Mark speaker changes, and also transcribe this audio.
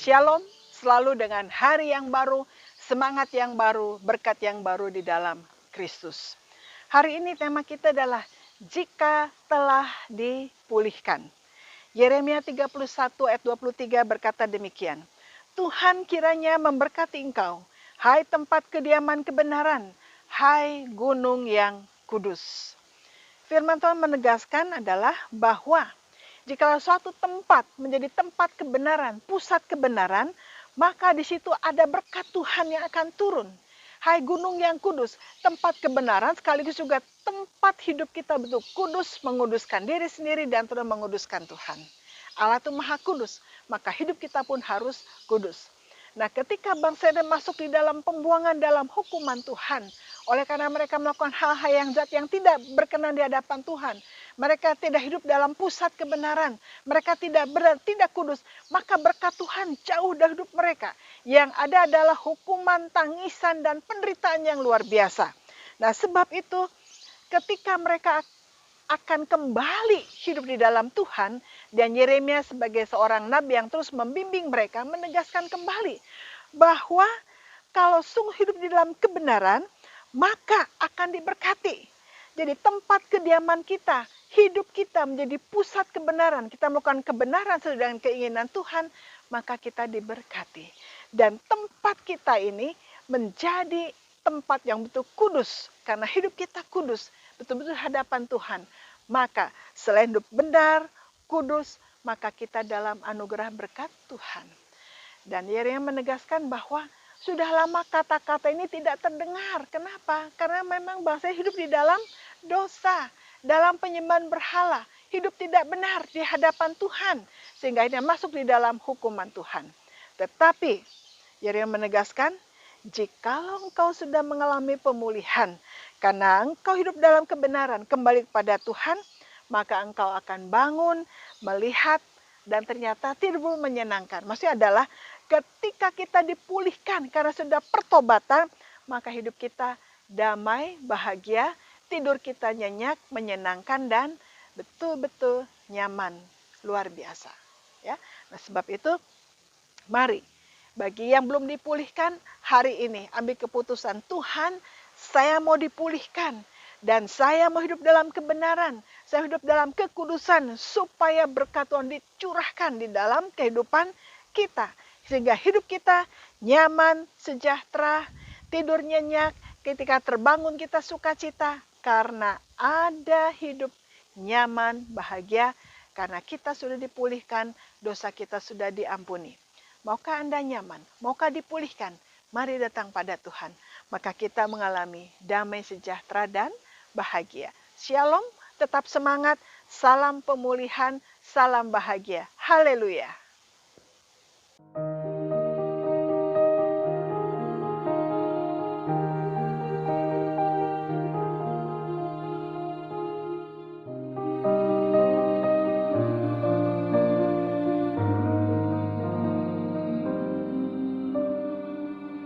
Speaker 1: Shalom, selalu dengan hari yang baru, semangat yang baru, berkat yang baru di dalam Kristus. Hari ini tema kita adalah jika telah dipulihkan. Yeremia 31 ayat 23 berkata demikian. Tuhan kiranya memberkati engkau, hai tempat kediaman kebenaran, hai gunung yang kudus. Firman Tuhan menegaskan adalah bahwa jika suatu tempat menjadi tempat kebenaran, pusat kebenaran, maka di situ ada berkat Tuhan yang akan turun. Hai gunung yang kudus, tempat kebenaran sekaligus juga tempat hidup kita betul kudus, menguduskan diri sendiri dan terus menguduskan Tuhan. Allah itu maha kudus, maka hidup kita pun harus kudus. Nah, ketika bangsa Israel masuk di dalam pembuangan dalam hukuman Tuhan, oleh karena mereka melakukan hal-hal yang jahat yang tidak berkenan di hadapan Tuhan, mereka tidak hidup dalam pusat kebenaran, mereka tidak kudus, maka berkat Tuhan jauh dari hidup mereka. Yang ada adalah hukuman, tangisan, dan penderitaan yang luar biasa. Nah, sebab itu ketika mereka akan kembali hidup di dalam Tuhan, dan Yeremia sebagai seorang nabi yang terus membimbing mereka menegaskan kembali bahwa kalau sungguh hidup di dalam kebenaran maka akan diberkati. Jadi tempat kediaman kita, hidup kita menjadi pusat kebenaran, kita melakukan kebenaran sesuai dengan keinginan Tuhan, maka kita diberkati. Dan tempat kita ini menjadi tempat yang betul kudus, karena hidup kita kudus, betul-betul hadapan Tuhan. Maka selain hidup benar, kudus, maka kita dalam anugerah berkat Tuhan. Dan Yeremia menegaskan bahwa sudah lama kata-kata ini tidak terdengar. Kenapa? Karena memang bangsa hidup di dalam dosa, dalam penyembahan berhala, hidup tidak benar di hadapan Tuhan, sehingga akhirnya masuk di dalam hukuman Tuhan. Tetapi Yeremia menegaskan, jikalau engkau sudah mengalami pemulihan, karena engkau hidup dalam kebenaran, kembali kepada Tuhan, maka engkau akan bangun, melihat, dan ternyata tidur menyenangkan. Maksudnya adalah ketika kita dipulihkan karena sudah pertobatan, maka hidup kita damai, bahagia, tidur kita nyenyak, menyenangkan, dan betul-betul nyaman, luar biasa. Ya, nah sebab itu, mari bagi yang belum dipulihkan hari ini ambil keputusan, Tuhan, saya mau dipulihkan dan saya mau hidup dalam kebenaran, saya hidup dalam kekudusan supaya berkat Tuhan dicurahkan di dalam kehidupan kita sehingga hidup kita nyaman, sejahtera, tidur nyenyak, ketika terbangun kita sukacita karena ada hidup nyaman, bahagia karena kita sudah dipulihkan, dosa kita sudah diampuni. Maukah Anda nyaman? Maukah dipulihkan? Mari datang pada Tuhan. Maka kita mengalami damai, sejahtera, dan bahagia. Shalom, tetap semangat. Salam pemulihan, salam bahagia. Haleluya.